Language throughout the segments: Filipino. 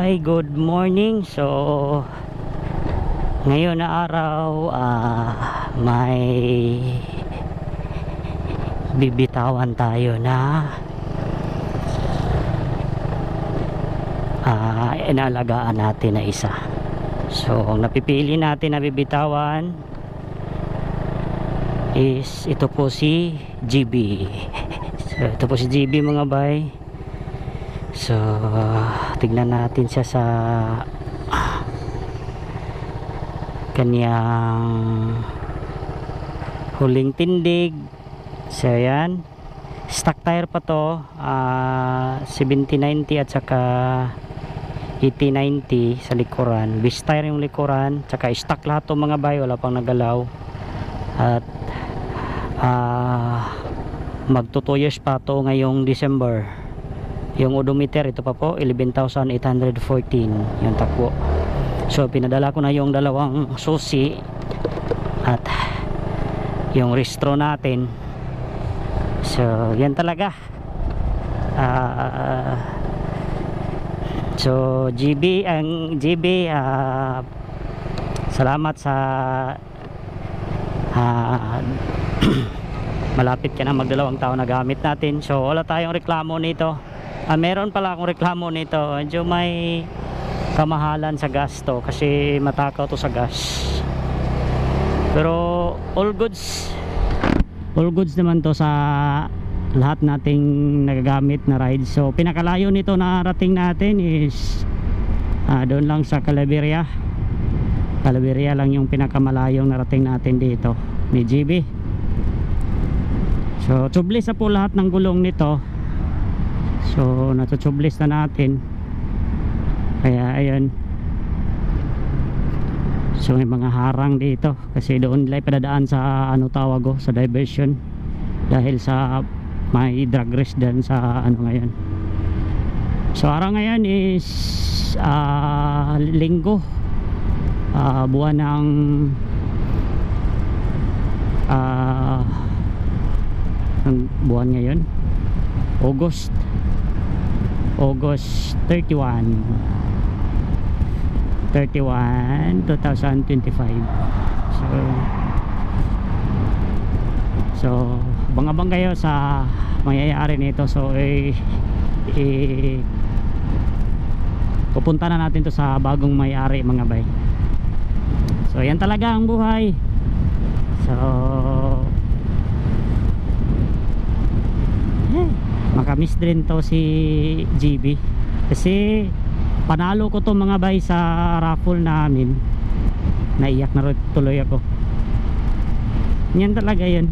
Hi, good morning. So ngayon na araw may bibitawan tayo na inalagaan natin na isa. So ang napipili natin na bibitawan is ito po si GB. So ito po si GB mga bay. So tignan natin siya sa kanyang huling tindig. So yan, stock tire pa to, 7090 at saka 8090 sa likuran. Base tire yung likuran, saka stock lahat to mga bay, wala pang nagalaw. At magto 2 years pa to ngayong December. Yung odometer ito pa po 11,814 yung takbo. So pinadala ko na yung dalawang susi at yung restro natin. So yan talaga. So GB salamat sa malapit ka na magdalawang taon na gamit natin. So wala tayong reklamo nito. Meron pala akong reklamo nito. Medyo may kamahalan sa gas to kasi matakaw to sa gas. Pero all goods naman to sa lahat nating nagagamit na ride. So pinakalayo nito na rating natin is doon lang sa Calaveria lang yung pinakamalayong narating natin dito ni GB. So tubeless na po lahat ng gulong nito. So natutubeless na natin. Kaya ayun. So may mga harang dito kasi doon nila padadaan sa tawag ko, sa diversion dahil sa may drag race din sa ngayon. So araw ngayon is linggo, buwan ng buwan ngayon August 31 2025. So abang-abang kayo sa mangyayari nito. So pupunta na natin to sa bagong may-ari mga bay. So yan talaga ang buhay. So makamiss din to si GB kasi panalo ko to mga bay sa raffle namin. Naiyak na tuloy ako. Yan talaga yun.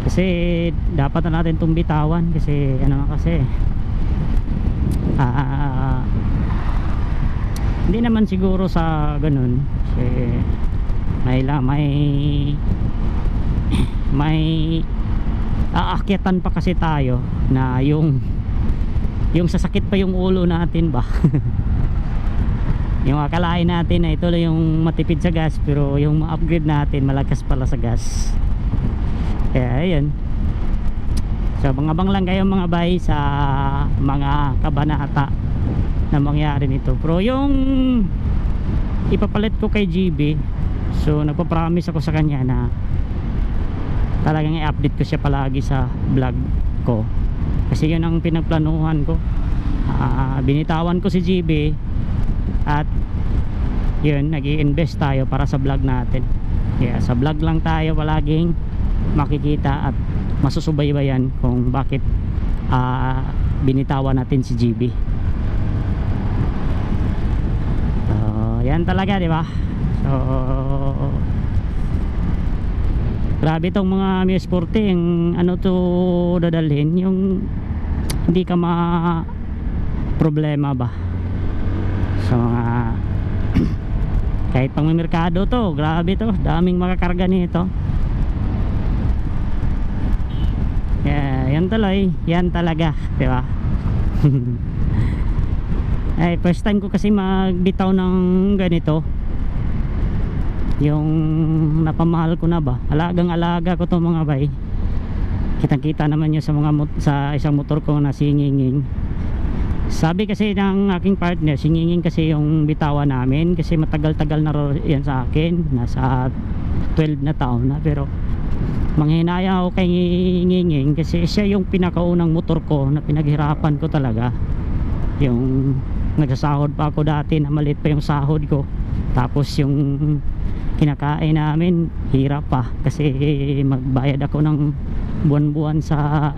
Kasi dapat na natin itong bitawan kasi hindi naman siguro sa ganun kasi may aakyatan pa kasi tayo na yung sasakit pa yung ulo natin ba. Yung akalain natin na ito lang yung matipid sa gas pero yung ma-upgrade natin malakas pala sa gas. Kaya ayun. So abang-abang lang kayo mga bay sa mga kabanata na mangyari nito. Pero yung ipapalit ko kay GB, so nagpa-promise ako sa kanya na talagang i-update ko siya palagi sa vlog ko kasi yun ang pinagplanuhan ko. Binitawan ko si GB at yun, nag-i-invest tayo para sa vlog natin. Kaya sa vlog lang tayo palaging makikita at masusubaybayan kung bakit binitawan natin si GB. Yan talaga, di ba? So grabe tong mga Mio Sporty, yung to dadalhin, yung hindi ka problema ba sa mga kahit pang may merkado to. Grabe to, daming makakarga nito. Yan talaga, di ba? Ay, first time ko kasi magbitaw ng ganito. yung napamahal ko na ba, alagang alaga ko to mga bay. Kitang kita naman yun sa mga sa isang motor ko na si Nginging. Sabi kasi ng aking partner, si Nginging kasi yung bitawan namin, kasi matagal-tagal na yan sa akin, nasa 12 na taon na. Pero manghinaya ako kay Nginging kasi siya yung pinakaunang motor ko na pinaghirapan ko talaga. Yung nagsasahod pa ako dati na maliit pa yung sahod ko, tapos yung kinakain namin hirap pa kasi magbayad ako ng buwan-buwan sa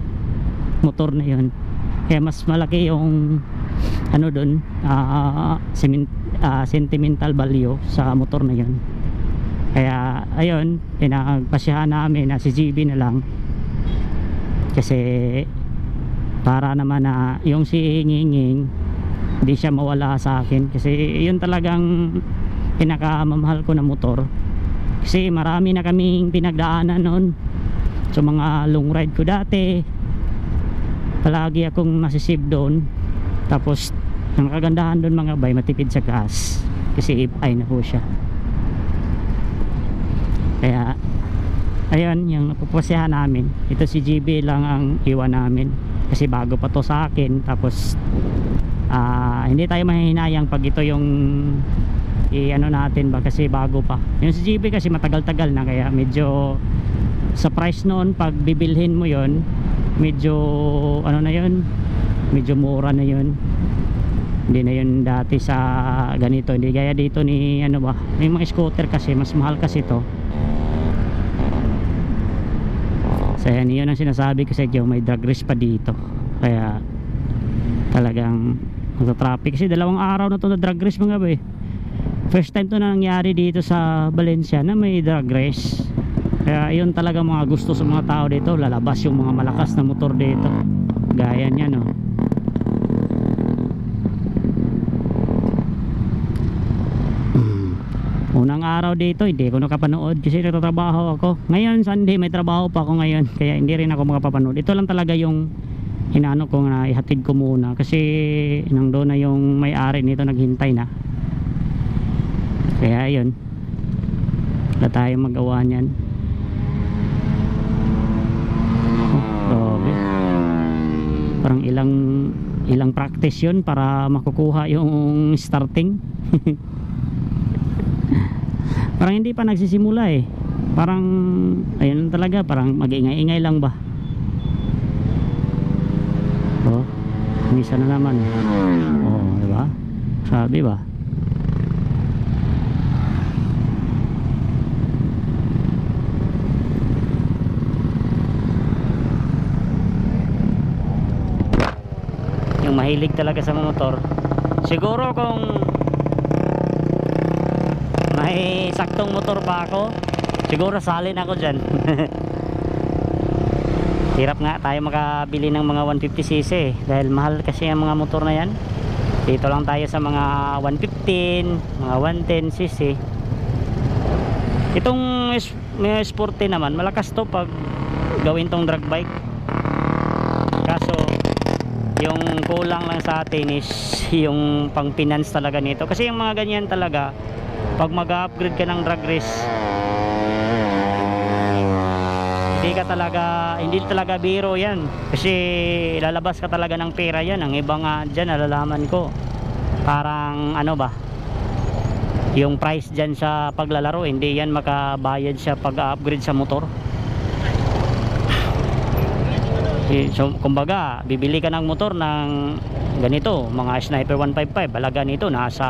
motor na yun. Kaya mas malaki yung ano dun, sentimental value sa motor na yun. Kaya ayun, pinagpasyahan namin na si GB na lang, kasi para naman na yung si Nginging hindi siya mawala sa akin, kasi yun talagang pinakamamahal ko na motor. Kasi marami na kaming pinagdaanan noon sa mga long ride ko dati, palagi akong nasisave doon. Tapos ang kagandahan doon mga bay, matipid sa gas kasi FI na po siya. Kaya ayun yung napupasyahan namin. Ito si GB lang ang iwan namin kasi bago pa to sa akin. Tapos hindi tayo mahihinayang pag ito yung ano natin ba, kasi bago pa. Yung si GB kasi matagal-tagal na, kaya medyo sa price noon pag bibilhin mo yon, medyo ano na yun, medyo mura na yun. Hindi na yun dati sa ganito, hindi gaya dito ni ano ba, may mga scooter kasi mas mahal kasi to. So yan, yun ang sinasabi ko sa inyo, may drag race pa dito, kaya talagang traffic kasi 2 araw na to na drag race mga ba. First time to na nangyari dito sa Valencia na may drag race. Kaya yun talaga mga gusto sa mga tao dito, lalabas yung mga malakas na motor dito, gaya niya no. Unang araw dito hindi ko nakapanood kasi nagtatrabaho ako. Ngayon Sunday may trabaho pa ako ngayon, kaya hindi rin ako makapapanood. Ito lang talaga yung inaano ko na ihatid ko muna, kasi nandun na yung may-ari nito, naghintay na. Kaya yun, wala tayong magawa niyan. Oh, grabe. Parang ilang practice yun para makukuha yung starting. Parang hindi pa nagsisimula eh. Parang ayun talaga, parang mag-ingay-ingay lang ba. Oh, misa na naman. Oh, diba? Sabi ba? Yung mahilig talaga sa motor, siguro kung may saktong motor pa ako, siguro salin ako dyan. Hirap nga tayo makabili ng mga 150cc dahil mahal kasi ang mga motor na yan. Dito lang tayo sa mga 115, mga 110cc. Itong sporty naman, malakas to pag gawin tong drag bike. Kaso yung kulang lang sa atin is yung pang finance talaga nito, kasi yung mga ganyan talaga pag mag-upgrade ka ng drag race, hindi talaga biro yan, kasi lalabas ka talaga ng pera yan. Ang iba nga dyan, nalalaman ko parang ano ba, yung price dyan sa paglalaro, hindi yan makabayad sa pag-upgrade sa motor. So kumbaga bibili ka ng motor ng ganito, mga Sniper 155, halaga nito nasa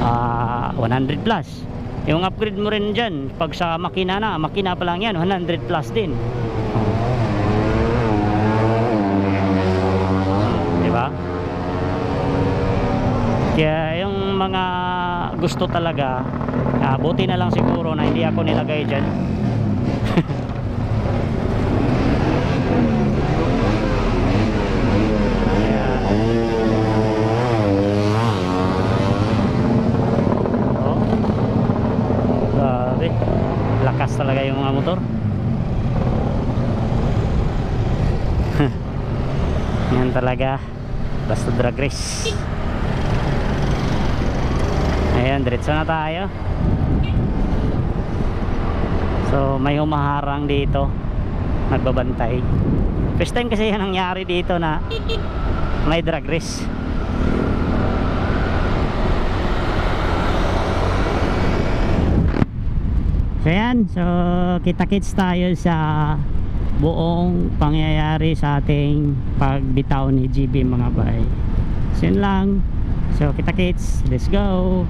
100 plus. Yung upgrade mo rin dyan pag sa makina pa lang yan, 100 plus din. Diba? Kaya yung mga gusto talaga, buti na lang siguro na hindi ako nilagay dyan. Lakas talaga yung mga motor. Yan talaga, basta drag race. Ayan, diretso na tayo. So may humaharang dito, nagbabantay. First time kasi yan nangyari dito na may drag race. So yan, so kita-kits tayo sa buong pangyayari sa ating pagbitaw ni GB mga bay. So yun lang. So kita-kits, let's go.